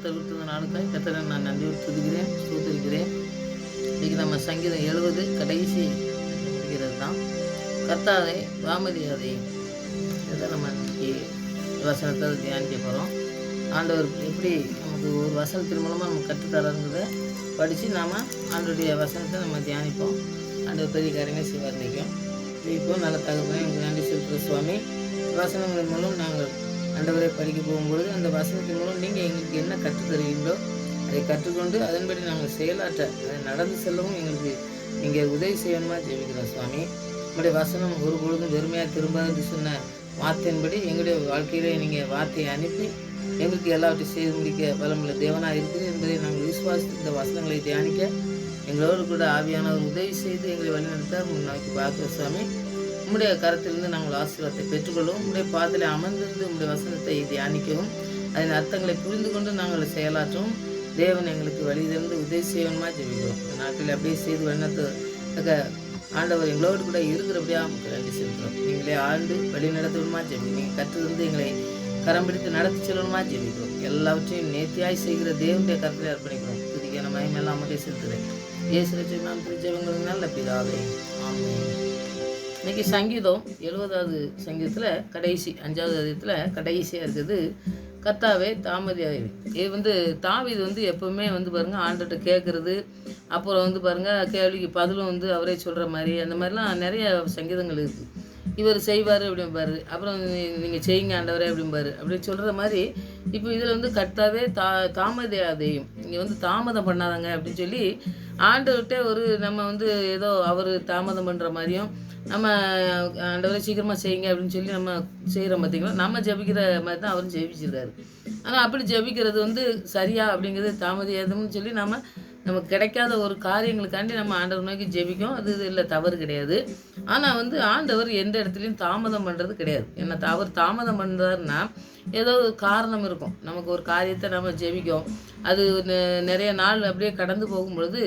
தவிர்த்தது நாளுக்காய் கர்த்தரை நான் நன்றியோடு துதிக்கிறேன், ஸ்தோத்திரிக்கிறேன். இன்றைக்கி நம்ம சங்கீதம் 70 கடைசி முடிகிறது தான். கர்த்தாவே தாமதியாதே, இதை நம்ம இன்னைக்கு வசனத்தை தியானிக்க போகிறோம். ஆண்டவர் எப்படி நமக்கு ஒரு வசனத்தின் மூலமாக நம்ம கற்றுத்தரங்கிறத படித்து நாம் ஆண்டவருடைய வசனத்தை நம்ம தியானிப்போம். ஆண்டவர் பெரிய காரியங்கள் செய்வார். நிற்கும் இப்போ நல்ல தகவலை எனக்கு நன்றி செலுத்துகிற சுவாமி. வசனங்களின் மூலம் நாங்கள் ஆண்டவரை படிக்க போகும்பொழுது அந்த வசனத்தின் மூலம் நீங்கள் எங்களுக்கு என்ன கற்றுத்தருவீங்களோ அதை கற்றுக்கொண்டு அதன்படி நாங்கள் செயலாற்ற அதை நடந்து செல்லவும் எங்களுக்கு நீங்கள் உதவி செய்யணுமா ஜெபிக்கிறோம் சுவாமி. உங்களுடைய வசனம் ஒரு பொழுதும் வெறுமையாக திரும்பாது சொன்ன வார்த்தையின்படி எங்களுடைய வாழ்க்கையிலே நீங்கள் வார்த்தையை அனுப்பி எங்களுக்கு எல்லாவற்றையும் செய்து முடிக்க பலமுள்ள தேவனாக இருக்குது என்பதை நாங்கள் விசுவாசித்து இந்த வசனங்களை தியானிக்க எங்களோடு கூட ஆவியானவர் உதவி செய்து எங்களை வழிநடத்த முன்னோக்கி பார்க்குற சுவாமி. உம்முடைய கரத்திலிருந்து நாங்கள் ஆசீர்வாதத்தை பெற்றுக்கொள்ளவும், உம்முடைய பாதத்தில் அமர்ந்திருந்து உம்முடைய வசனத்தை தியானிக்கவும், அதன் அர்த்தங்களை புரிந்து கொண்டு நாங்கள் செயலாற்றவும் தேவன் எங்களுக்கு வழியிலிருந்து உதவி செய்யணுமா ஜெபிக்கிறோம். இந்த நாட்களில் அப்படியே செய்து வழிநடத்த ஆண்டவர் எங்களோடு கூட இருக்கிறபடியாக நமக்கு நன்றி செலுத்துகிறோம். நீங்களே ஆண்டு வழி நடத்தணுமா ஜெபி, நீங்கள் கற்றிருந்து எங்களை கரம் பிடித்து நடத்தி செல்லணுமா ஜெபிக்கிறோம். எல்லாவற்றையும் நேர்த்தியாய் செய்கிற தேவனுடைய கரத்தில் அர்ப்பணிக்கிறோம். துதிக்கான மகிமெல்லாம் மட்டும் செலுத்துகிறேன். இயேசு ரட்சகர் நாமத்தில் ஜெபங்களுக்கு நல்ல பிதாவே, ஆமென். இன்றைக்கி சங்கீதம் 70வது சங்கீதத்தில் கடைசி 5வது அதிகாரத்தில் கடைசியாக இருக்குது கர்த்தாவே தாமதியாதே. இது தாவீது எப்போவுமே பாருங்கள் ஆண்டவர்கிட்ட கேட்குறது, அப்புறம் பாருங்கள் கேள்விக்கு பதிலும் அவரே சொல்கிற மாதிரி அந்த மாதிரிலாம் நிறைய சங்கீதங்கள் இருக்குது. இவர் செய்வார் அப்படிம்பாரு, அப்புறம் நீங்கள் செய்யுங்க ஆண்டவரே அப்படிம்பாரு, அப்படி சொல்கிற மாதிரி இப்போ இதில் கர்த்தாவே தாமதியாதையும் நீங்கள் தாமதம் பண்ணாதாங்க அப்படின்னு சொல்லி ஆண்டவர்கிட்ட நம்ம ஏதோ அவர் தாமதம் பண்ணுற மாதிரியும் நம்ம ஆண்டவரை சீக்கிரமாக செய்யுங்க அப்படின்னு சொல்லி நம்ம செய்கிறோம். பார்த்திங்களா, நம்ம ஜபிக்கிற மாதிரி தான் அவரும் ஜெபிச்சிருக்காரு. ஆனால் அப்படி ஜபிக்கிறது சரியா அப்படிங்கிறது தாமதியாதுன்னு சொல்லி நமக்கு கிடைக்காத ஒரு காரியங்களுக்காண்டி நம்ம ஆண்டவர் நோக்கி ஜெபிக்கும். அது இல்லை, தவறு கிடையாது. ஆனால் ஆண்டவர் எந்த இடத்துலையும் தாமதம் பண்ணுறது கிடையாது. ஏன்னா அவர் தாமதம் பண்ணுறாருன்னா ஏதோ ஒரு காரணம் இருக்கும். நமக்கு ஒரு காரியத்தை நம்ம ஜெபிக்கும், அது நிறைய நாள் அப்படியே கடந்து போகும்பொழுது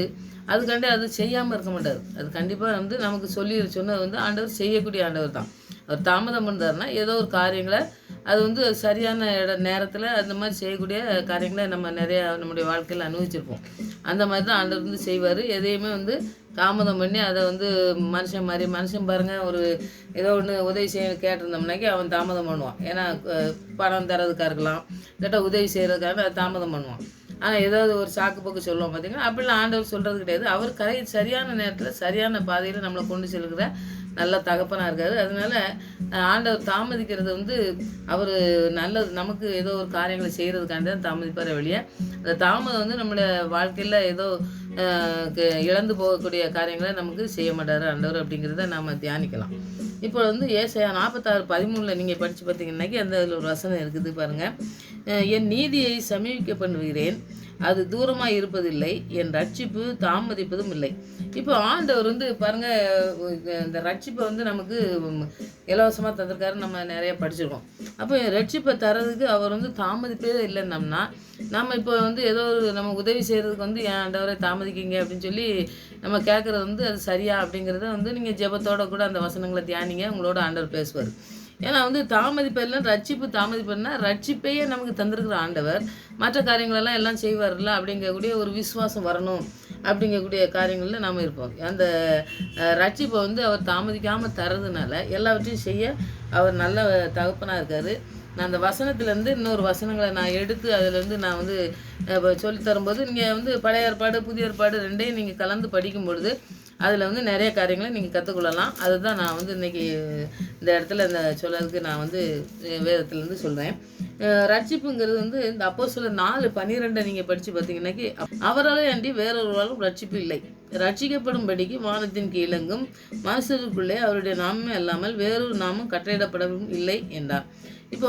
அதுக்காண்டி அது செய்யாமல் இருக்க மாட்டார். அது கண்டிப்பாக நமக்கு சொன்னது ஆண்டவர் செய்யக்கூடிய ஆண்டவர் தான். அவர் தாமதம் பண்ணுறாருன்னா ஏதோ ஒரு காரியங்களை அது சரியான நேரத்தில் அந்த மாதிரி செய்யக்கூடிய காரியங்களை நம்ம நிறையா நம்முடைய வாழ்க்கையில் அனுபவிச்சிருப்போம். அந்த மாதிரி தான் ஆண்டவர் செய்வார். எதையுமே தாமதம் பண்ணி அதை மனுஷன் பாருங்கள், ஏதோ ஒன்று உதவி செய்ய கேட்டிருந்தோம்னாக்கி அவன் தாமதம் பண்ணுவான். ஏன்னா பணம் தரதுக்காக இருக்கலாம், இல்லாட்டா உதவி செய்கிறதுக்காக அதை தாமதம் பண்ணுவான். ஆனால் ஏதாவது ஒரு சாக்கு போக்கு சொல்லுவோம். பார்த்திங்கன்னா அப்படிலாம் ஆண்டவர் சொல்கிறது கிடையாது. அவர் சரியான நேரத்தில் சரியான பாதையில் நம்மளை கொண்டு செல்கிற நல்ல தகப்பனாக இருக்காரு. அதனால ஆண்டவர் தாமதிக்கிறது அவர் நல்லது, நமக்கு ஏதோ ஒரு காரியங்களை செய்கிறதுக்காண்டி தான் தாமதிப்பார் வெளியே. அந்த தாமதம் நம்மளுடைய வாழ்க்கையில் ஏதோ இழந்து போகக்கூடிய காரியங்களை நமக்கு செய்ய மாட்டார் ஆண்டவர் அப்படிங்கிறத நாம் தியானிக்கலாம். இப்போ ஏசாயா 46:13 நீங்கள் படித்து பார்த்தீங்கன்னாக்கி அந்த ஒரு வசனம் இருக்குது பாருங்கள். என் நீதியை சமீபிக்க பண்ணுகிறேன், அது தூரமாக இருப்பதில்லை, என் ரட்சிப்பு தாமதிப்பதும் இல்லை. இப்போ ஆண்டவர் பாருங்கள், இந்த ரட்சிப்பை நமக்கு இலவசமாக தந்திருக்காரு. நம்ம நிறைய படிச்சிருக்கோம். அப்போ ரட்சிப்பை தரதுக்கு அவர் தாமதிப்பதே இல்லைன்னம்னா நம்ம இப்போ ஏதோ நம்ம உதவி செய்கிறதுக்கு என் ஆண்டவரை தாமதிக்கிங்க அப்படின்னு சொல்லி நம்ம கேட்குறது அது சரியா அப்படிங்கிறத நீங்கள் ஜெபத்தோட கூட அந்த வசனங்களை தியானிங்க, உங்களோட ஆண்டவர் பேசுவார். ஏன்னா தாமதிப்பெல்லாம் ரட்சிப்பு தாமதிப்பேன்னா ரட்சிப்பையே நமக்கு தந்திருக்கிற ஆண்டவர் மற்ற காரியங்களெல்லாம் எல்லாம் செய்வார்ல அப்படிங்கக்கூடிய ஒரு விசுவாசம் வரணும். அப்படிங்கக்கூடிய காரியங்களில் நாம் இருப்போம். அந்த ரட்சிப்பை அவர் தாமதிக்காமல் தரதுனால எல்லாவற்றையும் செய்ய அவர் நல்ல தகப்பனாக இருக்கார். நான் அந்த வசனத்துலேருந்து இன்னொரு வசனங்களை நான் எடுத்து அதில் நான் சொல்லித்தரும்போது நீங்கள் பழைய ஏற்பாடு புதிய ஏற்பாடு ரெண்டையும் நீங்கள் கலந்து படிக்கும் பொழுது அதில் நிறைய காரியங்களை நீங்கள் கற்றுக்கொள்ளலாம். அதுதான் நான் இன்றைக்கி இந்த இடத்துல இந்த சொல்லதுக்கு நான் வேதத்துலேருந்து சொல்கிறேன். ரட்சிப்புங்கிறது இந்த அப்போஸ்தலர் 4:12 நீங்கள் படித்து பார்த்தீங்கன்னாக்கி அவரால் அன்றி வேறொருவராலும் ரட்சிப்பு இல்லை, ரட்சிக்கப்படும்படிக்கு வானத்தின் கீழங்கும் மனுஷருக்குள்ளே அவருடைய நாமமே அல்லாமல் வேறொரு நாமம் கட்டளையிடப்படவும் இல்லை என்றார். இப்போ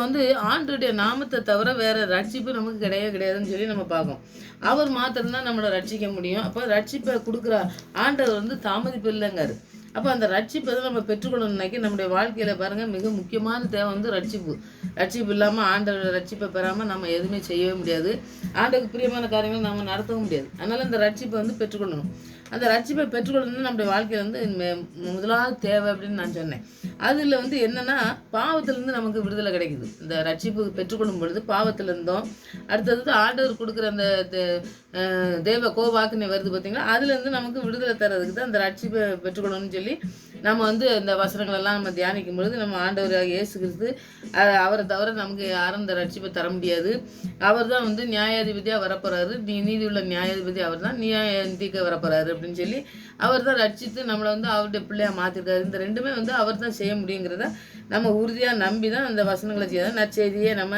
ஆண்டருடைய நாமத்தை தவிர வேறு ரட்சிப்பு நமக்கு கிடையாதுன்னு சொல்லி நம்ம பார்க்கோம். அவர் மாத்திரம்தான் நம்மளை ரட்சிக்க முடியும். அப்போ ரட்சிப்பை கொடுக்குற ஆண்டவர் தாமதிப்பு இல்லைங்காரு. அப்போ அந்த ரட்சிப்பை தான் நம்ம பெற்றுக்கொள்ளணும்னாக்கி நம்முடைய வாழ்க்கையில் பாருங்கள் மிக முக்கியமான தேவை வந்து ரட்சிப்பு. ரட்சிப்பு இல்லாமல் ஆண்டவர் ரட்சிப்பை பெறாமல் நம்ம எதுவுமே செய்யவே முடியாது. ஆண்டவருக்கு பிரியமான காரியங்களை நம்ம நடத்தவும் முடியாது. அதனால் அந்த ரட்சிப்பை வந்து பெற்றுக்கொள்ளணும். அந்த ரட்சிப்பை பெற்றுக்கொள்ளணும்னு நம்முடைய வாழ்க்கையில் வந்து முதலாவது தேவை அப்படின்னு நான் சொன்னேன். அதில் வந்து என்னென்னா பாவத்திலேருந்து நமக்கு விடுதலை கிடைக்குது. இந்த ரட்சிப்பு பெற்றுக்கொள்ளும் பொழுது பாவத்திலேருந்தோம், அடுத்தது ஆண்டவர் கொடுக்குற அந்த தேவ கோவாக்குனை வருது பார்த்திங்களா, அதுலேருந்து நமக்கு விடுதலை தர்றதுக்கு தான் அந்த ரட்சிப்பை பெற்றுக்கொள்ளணும்னு சொல்லி நம்ம வந்து இந்த வசனங்களெல்லாம் நம்ம தியானிக்கும் பொழுது நம்ம ஆண்டவராக இயேசு கிறிஸ்து அவரை தவிர நமக்கு யாரும் இந்த ரட்சிப்பை தர முடியாது. அவர் தான் வந்து நியாயாதிபதியாக வரப்போகிறாரு. நீதி உள்ள நியாயாதிபதி அவர் தான், நியாயம் தீர்க்க வரப்போகிறாரு அப்படின்னு சொல்லி அவர் தான் ரட்சித்து நம்மளை வந்து அவருடைய பிள்ளையாக மாற்றிருக்காரு. இந்த ரெண்டுமே வந்து அவர் தான் செய்ய முடியுங்கிறத நம்ம உறுதியாக நம்பி தான் அந்த வசனங்களை செய்ய நற்செய்தியை நம்ம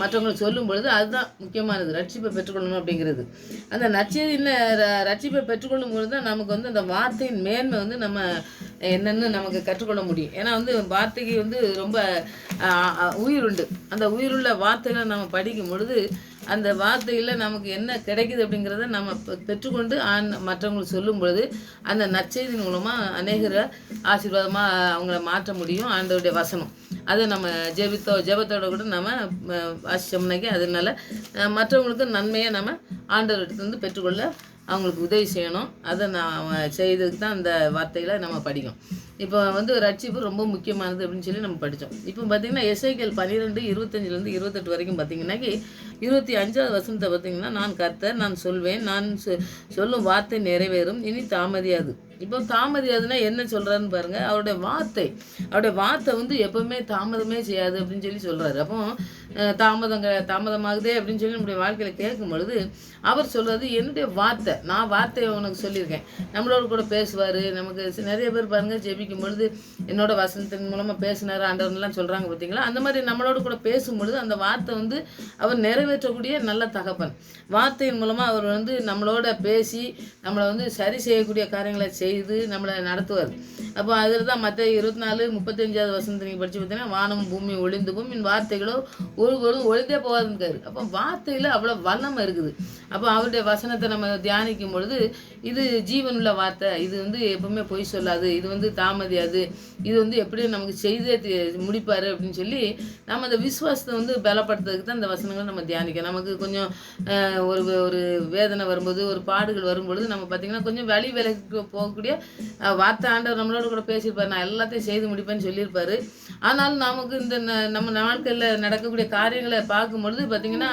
மற்றவங்களுக்கு சொல்லும் பொழுது அதுதான் முக்கியமானது, ரட்சிப்பை பெற்றுக்கொள்ளணும் அப்படிங்கிறது. அந்த நற்செய்தியில் ரட்சிப்பை பெற்றுக்கொள்ளும் பொழுது தான் நமக்கு வந்து அந்த வார்த்தையின் மேன்மை வந்து நம்ம என்னென்னு நமக்கு கற்றுக்கொள்ள முடியும். ஏன்னா வந்து வார்த்தைக்கு வந்து ரொம்ப உயிர் உண்டு. அந்த உயிருள்ள வார்த்தைகளை நம்ம படிக்கும் பொழுது அந்த வார்த்தையில் நமக்கு என்ன கிடைக்குது அப்படிங்கிறத நம்ம பெற்றுக்கொண்டு மற்றவங்களுக்கு சொல்லும் பொழுது அந்த நற்செய்தியின் மூலமாக அநேகரை ஆசீர்வாதமாக அவங்கள மாற்ற முடியும். ஆண்டவருடைய வசனம் அதை நம்ம ஜெபத்தோட கூட நம்ம வாசித்தோம்னாக்கி அதனால மற்றவங்களுக்கு நன்மையை நம்ம ஆண்டவர்கிட்ட வந்து பெற்றுக்கொள்ள அவங்களுக்கு உதவி செய்யணும். அதை நான் செய்ததுக்கு தான் அந்த வார்த்தைகளை நம்ம படிக்கும். இப்போ வந்து ரட்சிப்பு ரொம்ப முக்கியமானது அப்படின்னு சொல்லி நம்ம படித்தோம். இப்போ பார்த்திங்கன்னா எசேக்கியேல் 12 25 28 வரைக்கும் பார்த்திங்கன்னாக்கி 25வது வசனத்தை பார்த்திங்கன்னா, நான் கர்த்தர், நான் சொல்வேன், நான் சொல்லும் வார்த்தை நிறைவேறும், இனி தாமதியாது. இப்போ தாமதியாதுன்னா என்ன சொல்கிறாருன்னு பாருங்கள். அவருடைய வார்த்தை வந்து எப்போவுமே தாமதமே செய்யாது அப்படின்னு சொல்லி சொல்கிறாரு. அப்போ தாமதமாகுதே அப்படின்னு சொல்லி நம்முடைய வாழ்க்கையில் கேட்கும் பொழுது அவர் சொல்கிறது, என்னுடைய வார்த்தை, நான் வார்த்தையை உனக்கு சொல்லியிருக்கேன். நம்மளோட கூட பேசுவார். நமக்கு நிறைய பேர் பாருங்கள் ஜெபிக்கும் பொழுது என்னோட வசனத்தின் மூலமாக பேசினார் ஆண்டவன்லாம் சொல்கிறாங்க பார்த்தீங்களா. அந்த மாதிரி நம்மளோட கூட பேசும்பொழுது அந்த வார்த்தை வந்து அவர் நிறைவேற்றக்கூடிய நல்ல தகப்பன். வார்த்தையின் மூலமாக அவர் வந்து நம்மளோட பேசி நம்மளை வந்து சரி செய்யக்கூடிய காரியங்களை செய்து நம்மளை நடத்துவார். அப்போ அதில் தான் மற்ற 24-35வது வசனத்தை நீங்கள் படித்து பார்த்தீங்கன்னா, வானம் பூமி ஒளிந்து போகும், என் வார்த்தைகளோ ஒருபொழுதும் ஒளிந்தே போகாதுன்னு. அப்போ வார்த்தையில் அவ்வளோ வல்லமை இருக்குது. அப்போ அவருடைய வசனத்தை நம்ம தியானிக்கும் பொழுது இது ஜீவனுள்ள வார்த்தை, இது வந்து எப்பவுமே பொய் சொல்லாது, இது வந்து தாமதியாது, இது வந்து எப்படியும் நமக்கு செய்தே முடிப்பார் அப்படின்னு சொல்லி நம்ம அந்த விசுவாசத்தை வந்து பலப்படுத்துறதுக்கு தான் இந்த வசனங்களை நம்ம தியானிக்கணும். நமக்கு கொஞ்சம் ஒரு வேதனை வரும்போது, ஒரு பாடுகள் வரும்பொழுது நம்ம பார்த்திங்கன்னா கொஞ்சம் வழி விலக்கு போகக்கூடிய வார்த்தை ஆண்டவர் நம்மளோட கூட பேசியிருப்பார். நான் எல்லாத்தையும் செய்து முடிப்பேன்னு சொல்லியிருப்பார். ஆனாலும் நமக்கு இந்த நம்ம வாழ்க்கையில் நடக்கக்கூடிய காரியங்களை பார்க்கும்பொழுது பார்த்திங்கன்னா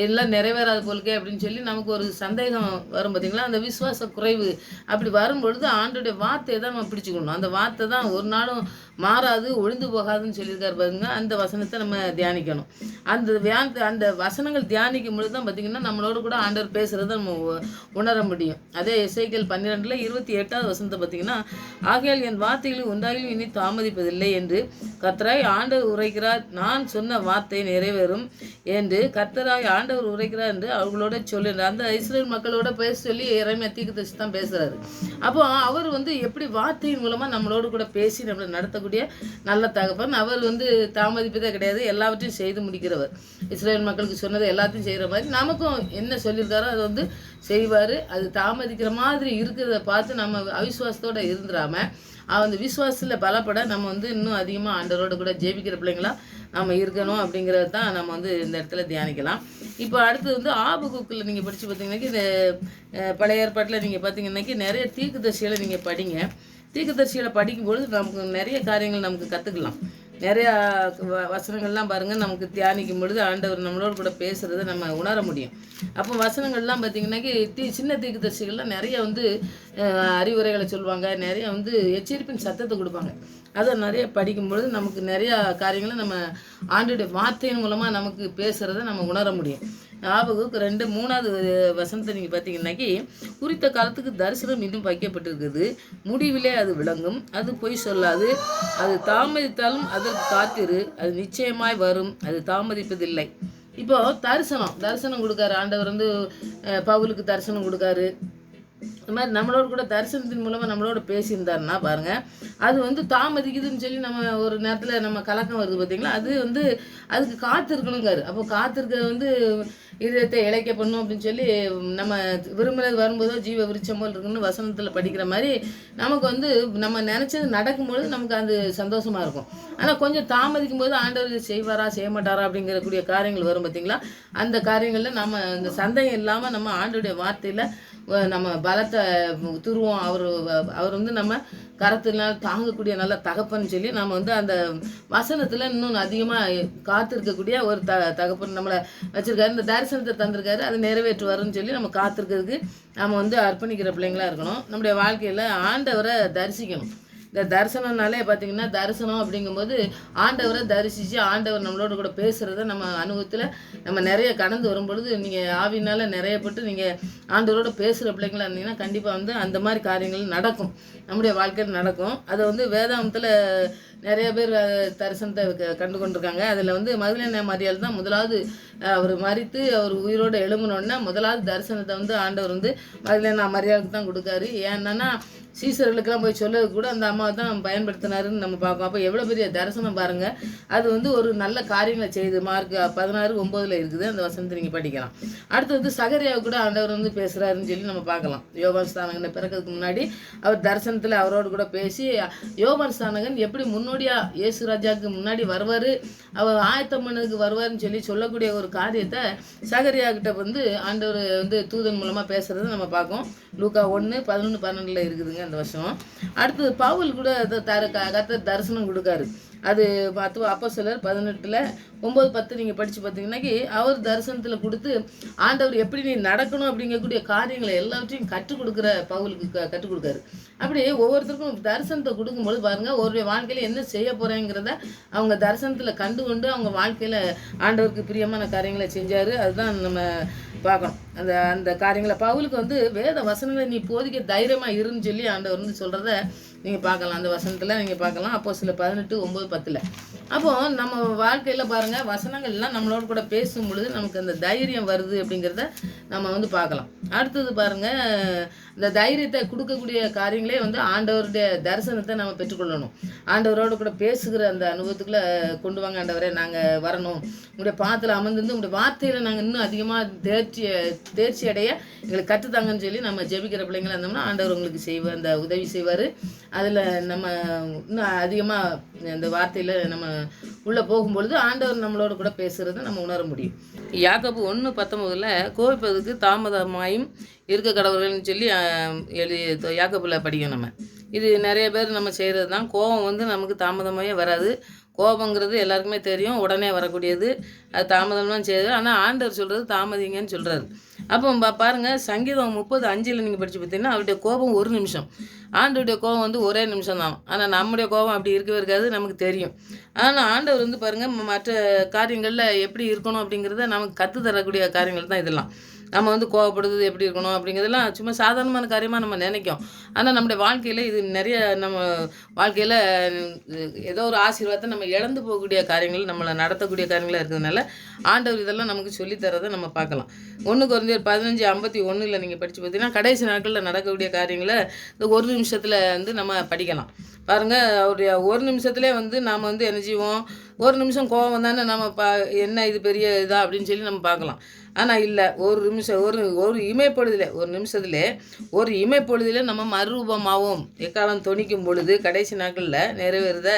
எல்லாம் நிறைவேறாது போல்கே அப்படின்னு சொல்லி நமக்கு ஒரு சந்தேகம் வரும் பார்த்திங்களா. அந்த விசுவாச குறைவு அப்படி வரும்பொழுது ஆண்டோடைய வார்த்தையை தான் நம்ம பிடிச்சிக்கணும். அந்த வார்த்தை தான் ஒரு நாளும் மாறாது, ஒழிந்து போகாதுன்னு சொல்லியிருக்காரு பாருங்க. அந்த வசனத்தை நம்ம தியானிக்கணும். அந்த வசனங்கள் தியானிக்கும் பொழுது தான் பார்த்திங்கன்னா நம்மளோட கூட ஆண்டவர் பேசுகிறத நம்ம உணர முடியும். அதே எசேக்கியேல் 12 28வது வசனத்தை பார்த்திங்கன்னா, ஆகையால் என் வார்த்தைகளில் உண்டாகியும் இனி தாமதிப்பதில்லை என்று கர்த்தராய் ஆண்டவர் உரைக்கிறார், நான் சொன்ன வார்த்தை நிறைவேறும் என்று கர்த்தராய் ஆண்டவர் உரைக்கிறார் என்று அவர்களோட சொல்லுறார். அந்த இஸ்ரேல் மக்களோட பேச சொல்லி எரேமியா தீர்க்கதரிசி தான் பேசுகிறாரு. அப்போ அவர் வந்து எப்படி வார்த்தையின் மூலமாக நம்மளோடு கூட பேசி நம்மளை நடத்தக்கூடிய நல்ல தகப்பன். அவர் வந்து தாமதிப்பதே கிடையாது, எல்லாவற்றையும் செய்து முடிக்கிறவர். இஸ்ரேல் மக்களுக்கு சொன்னதை எல்லாத்தையும் செய்கிற மாதிரி நமக்கும் என்ன சொல்லியிருக்காரோ அதை வந்து செய்வார். அது தாமதிக்கிற மாதிரி இருக்கிறத பார்த்து நம்ம அவிசுவாசத்தோடு இருந்துடாமல் அந்த விசுவாசத்தில் பலப்பட நம்ம வந்து இன்னும் அதிகமாக ஆண்டவரோட கூட ஜெபிக்கிற பிள்ளைங்களா நம்ம இருக்கணும் அப்படிங்கிறது தான் நம்ம வந்து இந்த இடத்துல தியானிக்கலாம். இப்போ அடுத்து வந்து ஆபகுக்கில் நீங்கள் படித்து பார்த்தீங்கன்னாக்கி இந்த பழைய ஏற்பாட்டில் நீங்கள் பார்த்தீங்கன்னாக்கி நிறைய தீர்க்கதரிசிகளை நீங்கள் படிங்க. தீர்க்கதரிசிகளை படிக்கும்பொழுது நமக்கு நிறைய காரியங்கள் நமக்கு கற்றுக்கலாம். நிறையா வசனங்கள்லாம் பாருங்கள், நமக்கு தியானிக்கும் பொழுது ஆண்டவர் நம்மளோட கூட பேசுகிறத நம்ம உணர முடியும். அப்போ வசனங்கள்லாம் பார்த்திங்கன்னாக்கி சின்ன தீர்க்கதரிசிகள்லாம் நிறைய வந்து அறிவுரைகளை சொல்லுவாங்க, நிறைய வந்து எச்சரிப்பின் சத்தத்தை கொடுப்பாங்க. அதை நிறைய படிக்கும்பொழுது நமக்கு நிறையா காரியங்களை நம்ம ஆண்டோடைய வார்த்தையின் மூலமாக நமக்கு பேசுகிறத நம்ம உணர முடியும். ஆபகுக்கு 2-3வது வசனத்தை நீங்கள் பார்த்தீங்கன்னாக்கி, குறித்த காலத்துக்கு தரிசனம் இன்னும் வைக்கப்பட்டிருக்குது, முடிவிலே அது விளங்கும், அது பொய் சொல்லாது, அது தாமதித்தாலும் அதற்கு காத்திரு, அது நிச்சயமாய் வரும், அது தாமதிப்பதில்லை. இப்போது தரிசனம் கொடுக்காரு ஆண்டவர் வந்து பவுலுக்கு தரிசனம் கொடுக்காரு. இந்த மாதிரி நம்மளோட கூட தரிசனத்தின் மூலமாக நம்மளோட பேசியிருந்தாருன்னா பாருங்கள், அது வந்து தாமதிக்குதுன்னு சொல்லி நம்ம ஒரு நேரத்தில் நம்ம கலக்கம் வருது பார்த்தீங்களா, அது வந்து அதுக்கு காத்திருக்கணுங்காரு. அப்போ காத்திருக்க வந்து இதயத்தை இழைக்க பண்ணும் அப்படின்னு சொல்லி நம்ம விரும்புகிறது வரும்போதோ ஜீவ விருட்சம் போல் இருக்குன்னு வசனத்தில் படிக்கிற மாதிரி நமக்கு வந்து நம்ம நினச்சது நடக்கும்பொழுது நமக்கு அது சந்தோஷமாக இருக்கும். ஆனால் கொஞ்சம் தாமதிக்கும் போது ஆண்டவர் செய்வாரா செய்ய மாட்டாரா அப்படிங்கிறக்கூடிய காரியங்கள் வரும் பார்த்தீங்களா, அந்த காரியங்களில் நம்ம இந்த சந்தேகம் இல்லாமல் நம்ம ஆண்டோடைய வார்த்தையில் நம்ம பலத்தை துருவோம். அவர் வந்து நம்ம கரத்தினால் தாங்கக்கூடிய நல்ல தகப்பன்னு சொல்லி நம்ம வந்து அந்த வசனத்தில் இன்னும் அதிகமாக காத்திருக்கக்கூடிய ஒரு தகப்பன் நம்மளை வச்சுருக்காரு. இந்த தரிசனத்தை தந்திருக்காரு, அதை நிறைவேற்றுவாருன்னு சொல்லி நம்ம காத்திருக்கிறதுக்கு நம்ம வந்து அர்ப்பணிக்கிற பிள்ளைங்களாக இருக்கணும். நம்முடைய வாழ்க்கையில் ஆண்டவரை தரிசிக்கணும். இந்த தரிசனம்னாலே பார்த்திங்கன்னா, தரிசனம் அப்படிங்கும்போது ஆண்டவரை தரிசித்து ஆண்டவர் நம்மளோட கூட பேசுகிறத நம்ம அனுபவத்தில் நம்ம நிறைய கடந்து வரும்பொழுது நீங்கள் ஆவினால் நிறையப்பட்டு நீங்கள் ஆண்டவரோட பேசுகிற பிள்ளைங்களாக இருந்தீங்கன்னா கண்டிப்பாக வந்து அந்த மாதிரி காரியங்கள் நடக்கும், நம்முடைய வாழ்க்கையில் நடக்கும். அதை வந்து வேதாந்தத்தில் நிறைய பேர் தரிசனத்தை கண்டு கொண்டிருக்காங்க. அதில் வந்து மகதலேனா மரியாள் தான் முதலாவது அவர் மரித்து அவர் உயிரோடு எழும்பினோடனே முதலாவது தரிசனத்தை வந்து ஆண்டவர் வந்து மகதலேனா மரியாளுக்கு தான் கொடுக்காரு. ஏன்னா சீசர்களுக்கெல்லாம் போய் சொல்லது கூட அந்த அம்மாவை தான் பயன்படுத்தினாருன்னு நம்ம பார்ப்போம். அப்போ எவ்வளோ பெரிய தரிசனம் பாருங்கள். அது வந்து ஒரு நல்ல காரியங்களை செய்யுது. மார்க் 16:9 இருக்குது, அந்த வசனத்தை நீங்கள் படிக்கலாம். அடுத்தது சகரியாவை கூட ஆண்டவர் வந்து பேசுகிறாருன்னு சொல்லி நம்ம பார்க்கலாம். யோவான் ஸ்நானகனை பிறக்கிறதுக்கு முன்னாடி அவர் தரிசனத்தில் அவரோடு கூட பேசி யோவான் ஸ்நானகன் எப்படி முன்னோடியாக இயேசு ராஜாவுக்கு முன்னாடி வருவார், அவர் ஆயத்தம் பண்ணதுக்கு வருவார்னு சொல்லி சொல்லக்கூடிய ஒரு காரியத்தை சகரியா கிட்ட வந்து ஆண்டவர் வந்து தூதன் மூலமாக பேசுகிறத நம்ம பார்க்கோம். லூக்கா 1:11-12 இருக்குதுங்க அந்த வருஷம். அடுத்தது பவுல் கூட கர்த்தர் தரிசனம் கொடுக்காரு. அது அப்போஸ்தலர் 18:9-10 நீங்கள் படித்து பார்த்தீங்கன்னாக்கி அவர் தரிசனத்தில் கொடுத்து ஆண்டவர் எப்படி நீ நடக்கணும் அப்படிங்கக்கூடிய காரியங்களை எல்லாவற்றையும் கற்றுக் கொடுக்குற பவுலுக்கு கற்றுக் கொடுக்காரு. அப்படி ஒவ்வொருத்தருக்கும் தரிசனத்தை கொடுக்கும்போது பாருங்கள், ஒரு வாழ்க்கையில் என்ன செய்ய போகிறேங்கிறத அவங்க தரிசனத்தில் கண்டு கொண்டு அவங்க வாழ்க்கையில் ஆண்டவருக்கு பிரியமான காரியங்களை செஞ்சார். அதுதான் நம்ம பார்க்கணும். அந்த காரியங்களை பவுலுக்கு வந்து வேத வசனங்களை நீ போதிக்க தைரியமாக இருன்னு சொல்லி ஆண்டவர் வந்து சொல்கிறத நீங்கள் பார்க்கலாம். அந்த வசனத்தில் நீங்கள் பார்க்கலாம். அப்போஸ்தலர் 18:9-10. அப்போது நம்ம வாழ்க்கையில் பாருங்கள், வசனங்கள்லாம் நம்மளோட கூட பேசும் பொழுது நமக்கு அந்த தைரியம் வருது அப்படிங்கிறத நம்ம வந்து பார்க்கலாம். அடுத்தது பாருங்கள், இந்த தைரியத்தை கொடுக்கக்கூடிய காரியங்களே வந்து ஆண்டவருடைய தரிசனத்தை நம்ம பெற்றுக்கொள்ளணும். ஆண்டவரோடு கூட பேசுகிற அந்த அனுபவத்துக்குள்ளே கொண்டு வாங்க ஆண்டவரே, நாங்கள் வரணும், உங்களுடைய பாத்தில் அமர்ந்திருந்து உங்களுடைய வார்த்தையில் நாங்கள் இன்னும் அதிகமாக தேர்ச்சி அடைய எங்களுக்கு கற்றுத்தாங்கன்னு சொல்லி நம்ம ஜெபிக்கிற பிள்ளைங்களாக இருந்தோம்னா ஆண்டவர் உங்களுக்கு செய்வார், அந்த உதவி செய்வார். அதில் நம்ம இன்னும் அதிகமாக இந்த வார்த்தையில் நம்ம உள்ளே போகும்பொழுது ஆண்டவர் நம்மளோட கூட பேசுகிறத நம்ம உணர முடியும். யாக்கோபு 1:19 கோபிப்பதற்கு தாமதமாயும் இருக்க கடவுள்னு சொல்லி யாக்கோபில் படிக்கணும். நம்ம இது நிறைய பேர் நம்ம செய்கிறது தான். கோபம் வந்து நமக்கு தாமதமாகவே வராது. கோபங்கிறது எல்லாருக்குமே தெரியும், உடனே வரக்கூடியது. அது தாமதம்லாம் செய்யுது. ஆனால் ஆண்டவர் சொல்கிறது தாமதிங்கன்னு சொல்கிறாரு. அப்போ பாருங்கள், சங்கீதம் 30:5 நீங்கள் படித்து பார்த்தீங்கன்னா அவருடைய கோபம் 1 நிமிஷம், ஆண்டவருடைய கோபம் வந்து ஒரே நிமிஷம் தான். ஆனால் நம்முடைய கோபம் அப்படி இருக்கவே இருக்காது, நமக்கு தெரியும். ஆனால் ஆண்டவர் வந்து பாருங்கள், மற்ற காரியங்களில் எப்படி இருக்கணும் அப்படிங்கிறத நமக்கு கற்றுத்தரக்கூடிய காரியங்கள் தான் இதெல்லாம். நம்ம வந்து கோவப்படுறது எப்படி இருக்கணும் அப்படிங்கிறதெல்லாம் சும்மா சாதாரணமான காரியமாக நம்ம நினைக்கும். ஆனால் நம்முடைய வாழ்க்கையில் இது நிறைய நம்ம வாழ்க்கையில் ஏதோ ஒரு ஆசீர்வாதத்தை நம்ம இழந்து போகக்கூடிய காரியங்கள், நம்மளை நடத்தக்கூடிய காரியங்களாக இருக்கிறதுனால ஆண்டவர் இதெல்லாம் நமக்கு சொல்லித்தரதை நம்ம பார்க்கலாம். 1 கொரிந்தியர் 15:51 நீங்கள் படித்து பார்த்தீங்கன்னா கடைசி நாட்களில் நடக்கக்கூடிய காரியங்களை இந்த 1 நிமிஷத்தில் வந்து நம்ம படிக்கலாம். பாருங்கள், அவருடைய 1 நிமிஷத்துலேயே வந்து நாம் வந்து என்ன செய்வோம், 1 நிமிஷம் கோபம் தானே நம்ம என்ன இது பெரிய இதா அப்படின்னு சொல்லி நம்ம பார்க்கலாம். ஆனால் இல்லை, 1 நிமிஷம் ஒரு இமைப்பொழுதில் 1 நிமிஷத்துலே ஒரு இமைப்பொழுதில் நம்ம மறுரூபமாகவும் எக்காலம் தொனிக்கும் பொழுது கடைசி நாட்களில் நிறைவேறத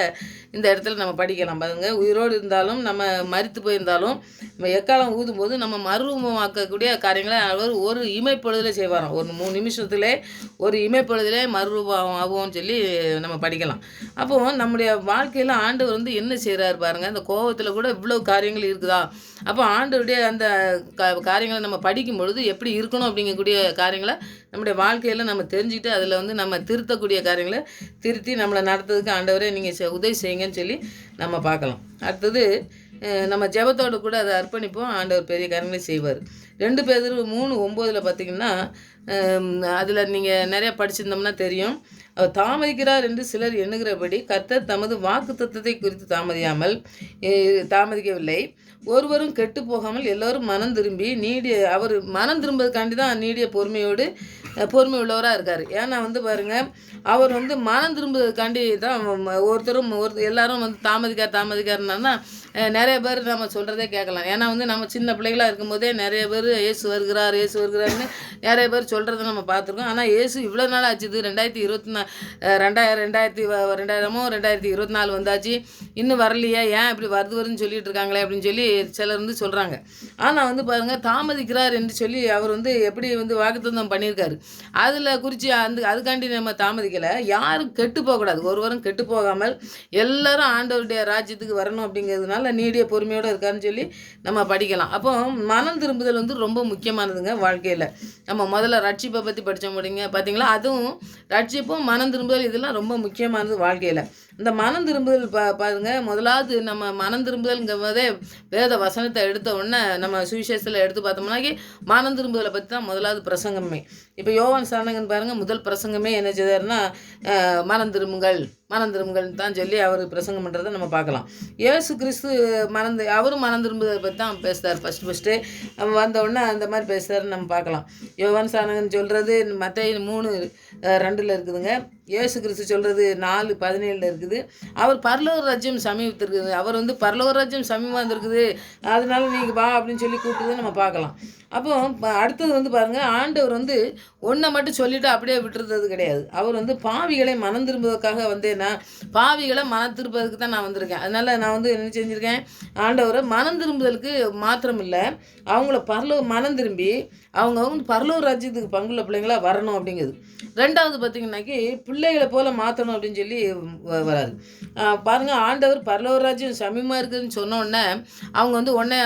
இந்த இடத்துல நம்ம படிக்கலாம். பாருங்க, உயிரோடு இருந்தாலும் நம்ம மரித்து போயிருந்தாலும் நம்ம எக்காலம் ஊதும்போது நம்ம மறுரூபமாக்கக்கூடிய காரியங்களை அவர் ஒரு இமைப்பொழுதில் செய்வாராம். ஒரு 3 நிமிஷத்துலே ஒரு இமைப்பொழுதிலே மறுரூபம் ஆகும்னு சொல்லி நம்ம படிக்கலாம். அப்போது நம்முடைய வாழ்க்கையில் ஆண்டவர் வந்து என்ன செய்கிறாரு பாருங்கள், அந்த கோபத்தில் கூட இவ்வளோ காரியங்கள் இருக்குதா. அப்போ ஆண்டவருடைய அந்த காரியங்களை நம்ம படிக்கும் பொழுது எப்படி இருக்கணும் அப்படிங்கக்கூடிய காரியங்களை நம்முடைய வாழ்க்கையில் நம்ம தெரிஞ்சுக்கிட்டு அதில் வந்து நம்ம திருத்தக்கூடிய காரியங்களை திருத்தி நம்மளை நடத்துறதுக்கு ஆண்டவரே நீங்கள் உதவி செய்யுங்கன்னு சொல்லி நம்ம பார்க்கலாம். அடுத்தது நம்ம ஜெபத்தோடு கூட அதை அர்ப்பணிப்போம், ஆண்டவர் பெரிய காரியங்களை செய்வார். 2 பேதுரு 3:9 பார்த்திங்கன்னா அதில் நீங்கள் நிறையா படிச்சிருந்தோம்னா தெரியும். அவர் தாமதிக்கிறார் என்று சிலர் எண்ணுகிறபடி கர்த்தர் தமது வாக்கு தத்துவத்தை குறித்து தாமதிக்கவில்லை. ஒருவரும் கெட்டு போகாமல் எல்லோரும் மனம் திரும்பி அவர் மனம் திரும்பதுக்காண்டி தான் நீடிய பொறுமையோடு பொறுமை உள்ளவராக இருக்கார். ஏன்னா வந்து பாருங்கள், அவர் வந்து மனம் திரும்புவதற்காண்டி தான் எல்லாரும் வந்து தாமதிக்காருன்னா நிறைய பேர் நம்ம சொல்கிறதே கேட்கலாம். ஏன்னா வந்து நம்ம சின்ன பிள்ளைகளாக இருக்கும்போதே நிறைய பேர் இயேசு வருகிறாருன்னு நிறைய பேர் சொல்கிறத நம்ம பார்த்துருக்கோம். ஆனால் இயேசு இவ்வளோ நாள் ஆச்சுது, 2024 வந்தாச்சு, இன்னும் வரலையே, ஏன் இப்படி வருதுன்னு சொல்லிட்டு இருக்காங்களே அப்படின்னு சொல்லி சிலர் வந்து சொல்கிறாங்க. ஆனால் வந்து பாருங்கள், தாமதிக்கிறார் என்று சொல்லி அவர் வந்து எப்படி வந்து வாக்குத்தத்தம் பண்ணியிருக்காரு, அதில் குறித்து அதுக்காண்டி நம்ம தாமதிக்கலை. யாரும் கெட்டு போகக்கூடாது, ஒருவரும் கெட்டு போகாமல் எல்லாரும் ஆண்டவருடைய ராஜ்யத்துக்கு வரணும் அப்படிங்கிறதுனால நீடிய பொறுமையோடு இருக்காருன்னு சொல்லி நம்ம படிக்கலாம். அப்போ மனம் திரும்புதல் வந்து ரொம்ப முக்கியமானதுங்க வாழ்க்கையில். நம்ம முதல்ல ரட்சிப்பை பற்றி படித்த முடியுங்க பார்த்தீங்களா, அதுவும் ரட்சிப்பும் மனம் திரும்புதல் இதெல்லாம் ரொம்ப முக்கியமானது வாழ்க்கையில். இந்த மனம் திரும்புதல் பாருங்கள், முதலாவது நம்ம மனம் திரும்புதல்ங்கிறதே வேத வசனத்தை எடுத்த உடனே நம்ம சுவிசேஷத்தில் எடுத்து பார்த்தோம்னாக்கி மனம் திரும்புதலை பற்றி தான் முதலாவது பிரசங்கமே. இப்போ யோவான் சாரணங்கன் பாருங்கள், முதல் பிரசங்கமே என்ன செய்தாருன்னா மனம் திரும்புங்கள் தான் சொல்லி அவர் பிரசங்கம் பண்ணுறதை நம்ம பார்க்கலாம். இயேசு கிறிஸ்து அவரும் மனம் திரும்புதலை பற்றி தான் பேசுகிறார். ஃபஸ்ட்டு வந்தவுடனே அந்த மாதிரி பேசுகிறாருன்னு நம்ம பார்க்கலாம். யோவான் சாரணங்கன் சொல்கிறது மத்தேயு 3:2 இருக்குதுங்க. இயேசு கிறிஸ்து சொல்கிறது 4:17 இருக்குது. அவர் பரலோக ராஜ்யம் சமீபத்திருக்குது, அவர் வந்து பரலோக ராஜ்யம் சமீபமாக இருந்திருக்குது, அதனால நீங்கள் வா அப்படின்னு சொல்லி கூப்பிட்டுதை நம்ம பார்க்கலாம். அப்போ அடுத்தது வந்து பாருங்கள், ஆண்டவர் வந்து ஒன்றை மட்டும் சொல்லிவிட்டு அப்படியே விட்டுறது கிடையாது. அவர் வந்து பாவிகளை மனம் திரும்புவதற்காக வந்தேன்னா, பாவிகளை மனம் திரும்புவதற்கு தான் நான் வந்திருக்கேன். அதனால் நான் வந்து என்ன செஞ்சுருக்கேன், ஆண்டவரை மனம் திரும்புதலுக்கு மாத்திரம் இல்லை, அவங்கள மனம் திரும்பி அவங்க வந்து பரலோக ராஜ்யத்துக்கு பங்குள்ள பிள்ளைங்களா வரணும் அப்படிங்கிறது. ரெண்டாவது பார்த்திங்கன்னாக்கி பிள்ளைகளை போல் மாற்றணும் அப்படின்னு சொல்லி வராது. பாருங்கள், ஆண்டவர் பரலோக ராஜ்யம் சமீபமாக இருக்குதுன்னு சொன்னோடனே அவங்க வந்து உடனே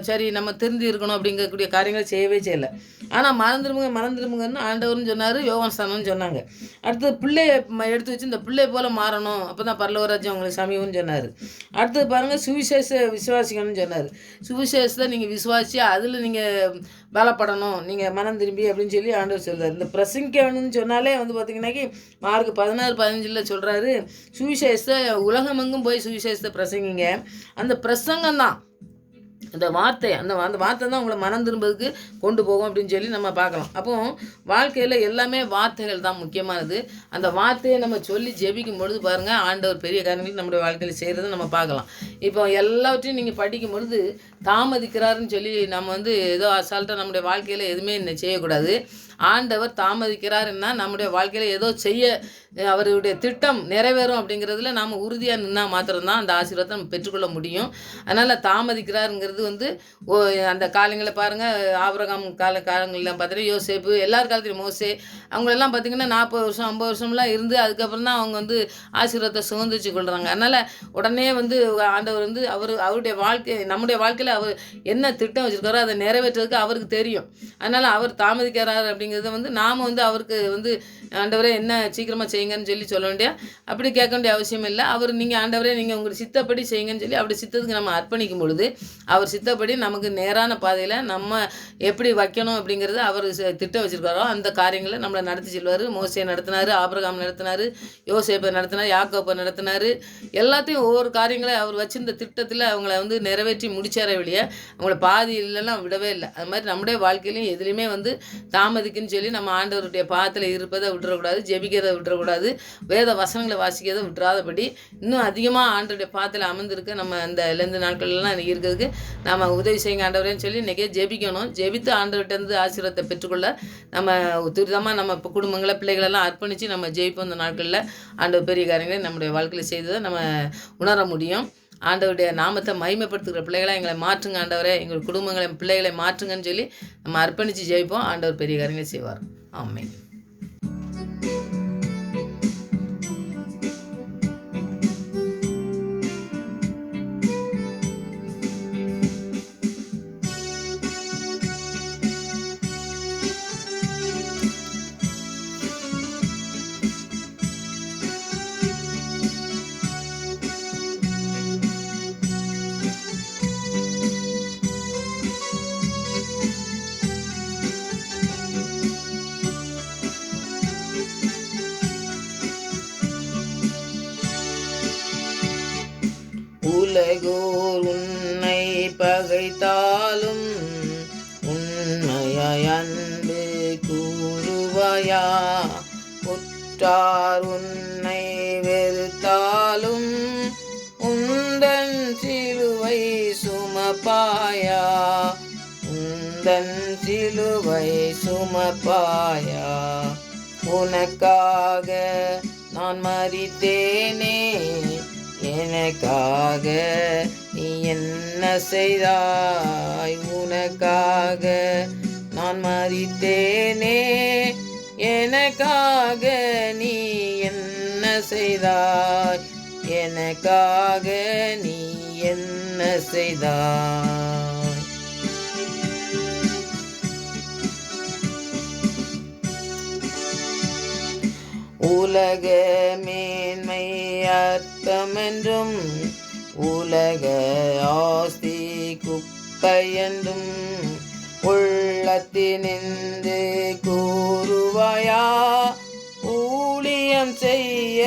சரி நம்ம திருந்தி இருக்கணும் அப்படிங்கக்கூடிய காரியங்களை செய்யவே செய்யலை. ஆனால் மனம் திரும்புங்கன்னு ஆண்டவர்னு சொன்னார், யோவான் ஸ்நானம்னு சொன்னாங்க. அடுத்தது பிள்ளையை எடுத்து வச்சு இந்த பிள்ளை போல் மாறணும், அப்போ தான் பரலோக ராஜ்யம் அவங்களுக்கு சமீபம்னு சொன்னார். அடுத்தது பாருங்கள், சுவிசேஷ விசுவாசிக்கணும்னு சொன்னார். சுவிசேஷத்தை நீங்கள் விசுவாசி அதில் நீங்கள் பலப்படணும், நீங்கள் மனம் திரும்பி அப்படின்னு சொல்லி ஆண்டவர் சொல்கிறார். இந்த பிரசங்கிக்கணும்னு சொன்னாலே வந்து பார்த்திங்கன்னாக்கி மார்க் 16-15 சொல்கிறாரு, சுவிசேஷத்தை உலகமெங்கும் போய் சுவிசேஷத்தை பிரசங்கிங்க. அந்த பிரசங்கம் தான் அந்த வார்த்தை தான் உங்களை மனம் திரும்புறதுக்கு கொண்டு போகும் அப்படின்னு சொல்லி நம்ம பார்க்கலாம். அப்போ வாழ்க்கையில் எல்லாமே வார்த்தைகள் தான் முக்கியமானது. அந்த வார்த்தையை நம்ம சொல்லி ஜெபிக்கும் பொழுது பாருங்கள், ஆண்டவர் பெரிய காரியங்கள் நம்முடைய வாழ்க்கையில் செய்கிறத நம்ம பார்க்கலாம். இப்போ எல்லாவற்றையும் நீங்கள் படிக்கும் பொழுது தாமதிக்கிறாருன்னு சொல்லி நம்ம வந்து ஏதோ அசால்ட்டாக நம்முடைய வாழ்க்கையில் எதுவுமே செய்யக்கூடாது. ஆண்டவர் தாமதிக்கிறாருன்னா நம்முடைய வாழ்க்கையில் ஏதோ அவருடைய திட்டம் நிறைவேறும் அப்படிங்கிறதுல நாம் உறுதியாக நின்னா மாத்திரம்தான் அந்த ஆசீர்வாதத்தை நம்ம பெற்றுக்கொள்ள முடியும். அதனால் தாமதிக்கிறாருங்கிறது வந்து அந்த காலங்களில் பாருங்கள், ஆபிரகாம் காலங்களில் பார்த்தீங்கன்னா யோசேப்பு, எல்லார் காலத்துலையும் மோசே, அவங்களெல்லாம் பார்த்திங்கன்னா 40 வருஷம் 50 வருஷம்லாம் இருந்து அதுக்கப்புறம் தான் அவங்க வந்து ஆசீர்வாதத்தை சுதந்திரிச்சு கொள்கிறாங்க. அதனால் உடனே வந்து ஆண்டவர் வந்து அவருடைய நம்முடைய வாழ்க்கையில் அவர் என்ன திட்டம் வச்சுருக்காரோ அதை நிறைவேற்றுறதுக்கு அவருக்கு தெரியும். அதனால் அவர் தாமதிக்கிறார் அப்படிங்கிறத வந்து நாம் வந்து அவருக்கு வந்து ஆண்டவரே என்ன சீக்கிரமாக செய்யுங்கன்னு சொல்லி சொல்ல அப்படி கேட்க வேண்டிய அவசியம் இல்லை. நீங்கள் ஆண்டவரே நீங்கள் உங்கள் சித்தப்படி செய்யுங்கன்னு சொல்லி அப்படி சித்தத்துக்கு நம்ம அர்ப்பணிக்கும் பொழுது அவர் சித்தப்படி நமக்கு நேரான பாதையில் நம்ம எப்படி வைக்கணும் அப்படிங்கிறது அவர் திட்டம் வச்சுருக்காரோ அந்த காரியங்களை நம்மளை நடத்தி செல்வார். மோசே நடத்தினார், ஆபிரகாம் நடத்தினார், யோசேப்பை நடத்தினார், யாக்கோப்பை நடத்தினார். எல்லாத்தையும் ஒவ்வொரு காரியங்களை அவர் வச்சிருந்த திட்டத்தில் அவங்கள வந்து நிறைவேற்றி முடிச்சார வெளியே அவங்கள பாதி இல்லைலாம் விடவே இல்லை. அது மாதிரி நம்முடைய வாழ்க்கையிலையும் எதுலேயுமே வந்து தாமதிக்குன்னு சொல்லி நம்ம ஆண்டவருடைய பாதத்தில் இருப்பதை விட்டுறக்கூடாது, ஜெபிக்கிறதை விட்டுறக்கூடாது, வேத வசனங்களை வாசிக்கிறதை விட்டுறாதபடி இன்னும் அதிகமாக ஆண்டவருடைய பாதத்தில் அமர்ந்திருக்க நம்ம இந்த லெந்து நாட்கள்லாம் இருக்கிறதுக்கு நம்ம உதவி செய்யுங்க ஆண்டவரேன்னு சொல்லி இன்றைக்கே ஜெபிக்கணும். ஜெபித்து ஆண்டவர்கிட்டருந்து ஆசீர்வாதத்தை பெற்றுக்கொள்ள நம்ம துரிதமாக நம்ம குடும்பங்களை பிள்ளைகளெல்லாம் அர்ப்பணித்து நம்ம ஜெயிப்போம். இந்த நாட்களில் ஆண்டவர் பெரிய காரியங்களை நம்முடைய வாழ்க்கையில் செய்ததை நம்ம உணர முடியும். ஆண்டவருடைய நாமத்தை மகிமைப்படுத்துகிற பிள்ளைகளை எங்களை மாற்றுங்க ஆண்டவரே, எங்கள் குடும்பங்களை பிள்ளைகளை மாற்றுங்கன்னு சொல்லி நம்ம அர்ப்பணித்து ஜெயிப்போம். ஆண்டவர் பெரிய காரியங்களை செய்வார். ஆமென். உலகோர் உன்னை பகைத்தாலும் உண்மையாய் அன்பு கூறுவாயாக. உற்றார் உன்னை வெறுத்தாலும் உந்தன் சிலுவை சுமப்பாயா, உந்தன் சிலுவை சுமப்பாயா. உனக்காக நான் மரித்தேனே, எனக்காக நீ என்ன செய்தாய். உனக்காக நான் மரித்தேனே, எனக்காக நீ என்ன செய்தாய். எனக்காக நீ என்ன செய்தாய். உலக மேன்மை அர்த்தமென்றும் உலக ஆஸ்தி குப்பையென்றும் உள்ளத்தினின்று கூறுவாயா. ஊழியம் செய்ய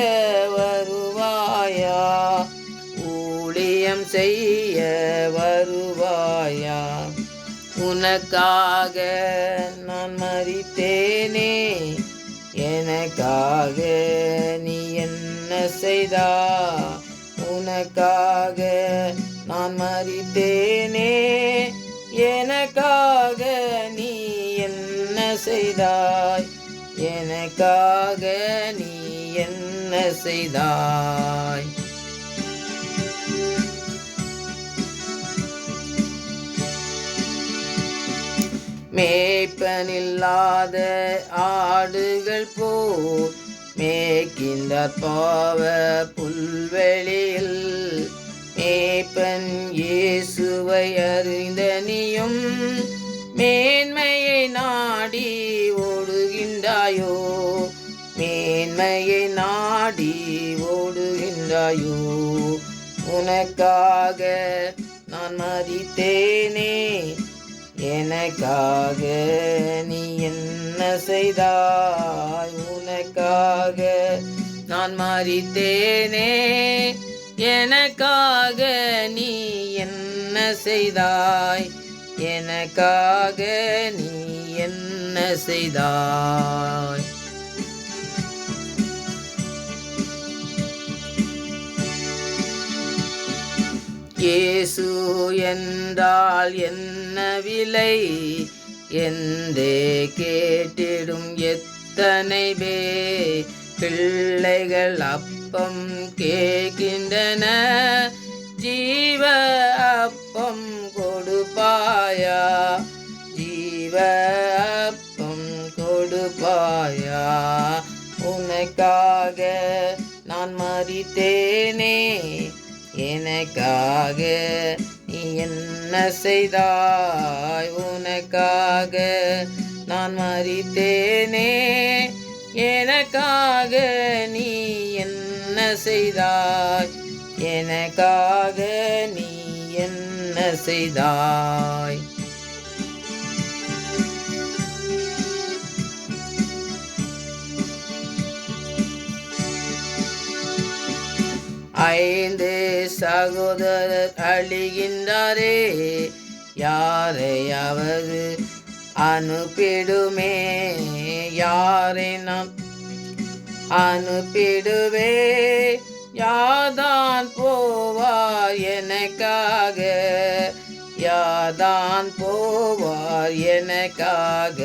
வருவாயா, ஊழியம் செய்ய வருவாயா. உனக்காக நான் மரித்தேனே, எனக்காக நீ என்ன செய்தாய். உனக்காக நான் மரித்தேனே, எனக்காக நீ என்ன செய்தாய். எனக்காக நீ என்ன செய்தாய். மேய்ப்பனில்லாத ஆடுகள் போல் மேய்க்கின்றார் பாவ புல்வெளியில். மேய்ப்பன் இயேசுவை அறிந்த நீயும் மேன்மையை நாடி ஓடுகின்றாயோ, மேன்மையை நாடி ஓடுகின்றாயோ. உனக்காக நான் மரித்தேனே, எனக்காக நீ என்ன செய்தாய். உனக்காக நான் மரித்தேனே, எனக்காக நீ என்ன செய்தாய். எனக்காக நீ என்ன செய்தாய். இயேசு என்றால் என்ன விலை என்றே கேட்டிடும் எத்தனை பிள்ளைகள் அப்பம் கேட்கின்றன. ஜீவ அப்பம் கொடுப்பாயா, ஜீவ அப்பம் கொடுப்பாயா. உனக்காக நான் மரித்தேனே, எனக்காக நீ என்ன செய்தாய். உனக்காக நான் மரித்தேனே, எனக்காக நீ என்ன செய்தாய். எனக்காக நீ என்ன செய்தாய். ஐந்து சகோதரர் அழிகின்றாரே, யாரையாவது அனுப்பிடுமே. யாரை நாம் அனுப்பிடுவே, யார்தான் போவார் எனக்காக. யார்தான் போவார் எனக்காக.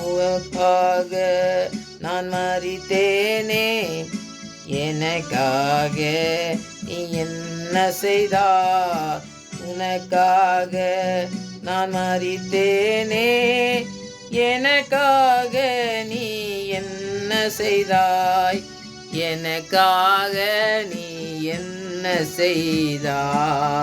உனக்காக நான் மரித்தேனே, எனக்காக நீ என்ன செய்தாய். உனக்காக நான் மரித்தேனே, எனக்காக நீ என்ன செய்தாய். எனக்காக நீ என்ன செய்தாய்.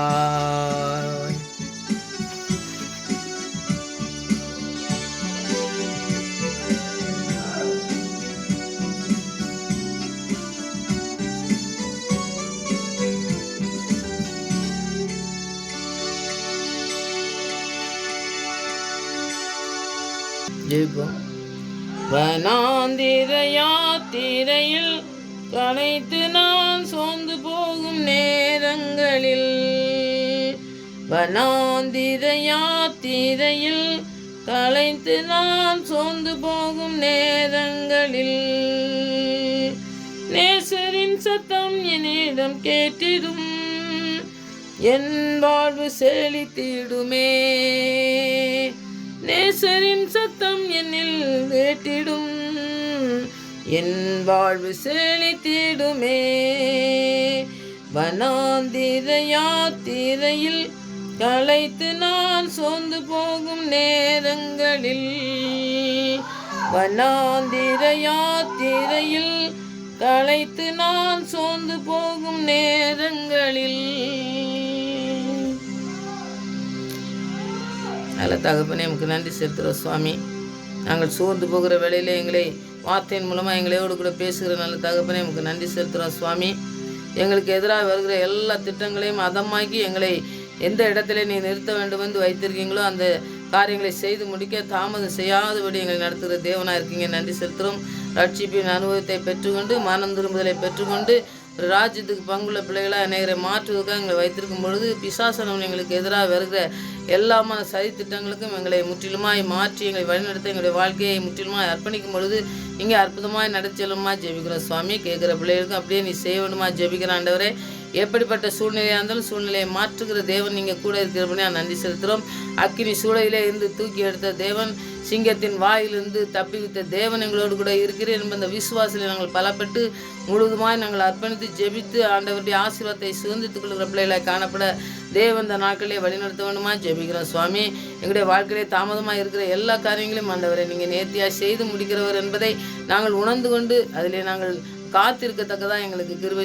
ஜெபம். வனாந்திர யாத்திரையில் களைத்து நான் சோர்ந்து போகும் நேரங்களில், வனாந்திர யாத்திரையில் களைத்து நான் சோர்ந்து போகும் நேரங்களில் நேசரின் சத்தம் என்னிடம் கேட்டிடும், என் வாழ்வு செழித்திடுமே. நேசரின் சத்தம் என்னில் கேட்டிடும், என் வாழ்வு செழித்திடுமே. வனாந்திர யாத்திரையில் களைத்து நான் சோர்ந்து போகும் நேரங்களில், வனாந்திர யாத்திரையில் களைத்து நான் சோர்ந்து போகும் நேரங்களில். நல்ல தகப்பனே, நமக்கு நன்றி செலுத்துகிறோம் சுவாமி. நாங்கள் சோர்ந்து போகிற வேளையில் எங்களை வார்த்தையின் மூலமாக எங்களோடு கூட பேசுகிற நல்ல தகப்பனே, நமக்கு நன்றி செலுத்துகிறோம் சுவாமி. எங்களுக்கு எதிராக வருகிற எல்லா திட்டங்களையும் அதமாக்கி எங்களை எந்த இடத்துல நீ நிறுத்த வேண்டும் என்று வைத்திருக்கீங்களோ அந்த காரியங்களை செய்து முடிக்க தாமதம் செய்யாதபடி எங்களை நடத்துகிற தேவனாக இருக்கீங்க. நன்றி செலுத்துகிறோம். ரட்சிப்பின் அனுபவத்தை பெற்றுக்கொண்டு மனம் திரும்புதலை பெற்றுக்கொண்டு ஒரு ராஜ்யத்துக்கு பங்குள்ள பிள்ளைகளாக அநேகரை மாற்றுவதற்காக எங்களை வைத்திருக்கும் பொழுது பிசாசனம் எங்களுக்கு எதிராக வருகிற எல்லாமான சதி திட்டங்களுக்கும் எங்களை முற்றிலுமாய் மாற்றி எங்களை வழிநடத்த எங்களுடைய வாழ்க்கையை முற்றிலுமாய் அர்ப்பணிக்கும் பொழுது இங்கே அற்புதமாய் நடச்சலுமா ஜெபிக்கிறோம் சுவாமி. கேட்குற பிள்ளைகளுக்கும் அப்படியே நீ செய்ய வேண்டுமா ஜெபிக்கிற ஆண்டவரே. எப்படிப்பட்ட சூழ்நிலையாக இருந்தாலும் சூழ்நிலையை மாற்றுகிற தேவன் நீங்கள் கூட இருக்கிறபடி நான் நன்றி செலுத்துகிறோம். அக்கினி சூளையிலே இருந்து தூக்கி எடுத்த தேவன், சிங்கத்தின் வாயிலிருந்து தப்பிவித்த தேவன் எங்களோடு கூட இருக்கிறேன் என்ப அந்த விசுவாசத்தில் நாங்கள் பலப்பட்டு முழுவதுமாய் நாங்கள் அர்ப்பணித்து ஜெபித்து ஆண்டவருடைய ஆசீர்வாதத்தை சுதந்தித்துக் கொள்கிற பிள்ளைகளை காணப்பட தேவன் இந்த நாட்களிலே வழிநடத்த வேண்டுமா ஜெபிக்கிறோம் சுவாமி. எங்களுடைய வாழ்க்கையிலே தாமதமாக இருக்கிற எல்லா காரியங்களையும் ஆண்டவரை நீங்கள் நேர்த்தியாக செய்து முடிக்கிறவர் என்பதை நாங்கள் உணர்ந்து கொண்டு அதிலே நாங்கள் காத்திருக்கத்தக்கதான் எங்களுக்கு கிருபை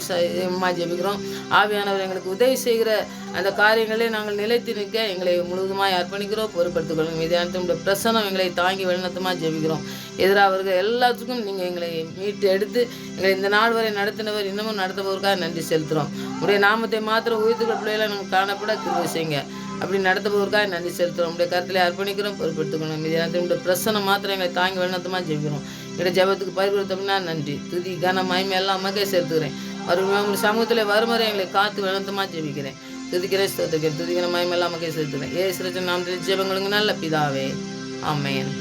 ஜெபிக்கிறோம். ஆவியானவர் எங்களுக்கு உதவி செய்கிற அந்த காரியங்களே நாங்கள் நிலைத்து நிற்க எங்களை முழுவதுமாய் அர்ப்பணிக்கிறோம். பொறுப்படுத்திக் மீதான பிரசனம் எங்களை தாங்கி வழிநடத்தமாக ஜெபிக்கிறோம். எதிராக வருகிற எல்லாத்துக்கும் நீங்கள் எங்களை மீட்டு எடுத்து எங்களை இந்த நாள் வரை நடத்தினவர் இன்னமும் நடத்துபவருக்காக நன்றி செலுத்துகிறோம். உடைய நாமத்தை மாத்திரம் உயிர்த்துக்கிற பிள்ளைகளை நாங்கள் காணப்பட கிருபை செய்யுங்க. அப்படி நடத்துபவருக்காக நன்றி செலுத்துகிறோம். உடைய கருத்திலே அர்ப்பணிக்கிறோம். பொறுப்படுத்திக்கணும். மீதான பிரசனம் மாத்திரம் எங்களை தாங்கி வழிநடத்தமாக ஜெபிக்கிறோம். என்னுடைய ஜபத்துக்கு பரிவர்த்தம்னா நன்றி, துதி, கன, மகிமை எல்லாம் மக்கள் சேர்த்துக்கிறேன். உங்கள் சமூகத்தில் வருமுறை எங்களை காத்து வளர்த்தமாக ஜெபிக்கிறேன். துதிக்கிறேன், ஸ்தோத்திரிக்கிறேன். துதிக்கிற மகிமை எல்லாம் மக்கள் சேர்த்துக்கிறேன். ஏசுரஜன் நாமத்தில் ஜெபங்களுங்க நல்ல பிதாவே, ஆமென்.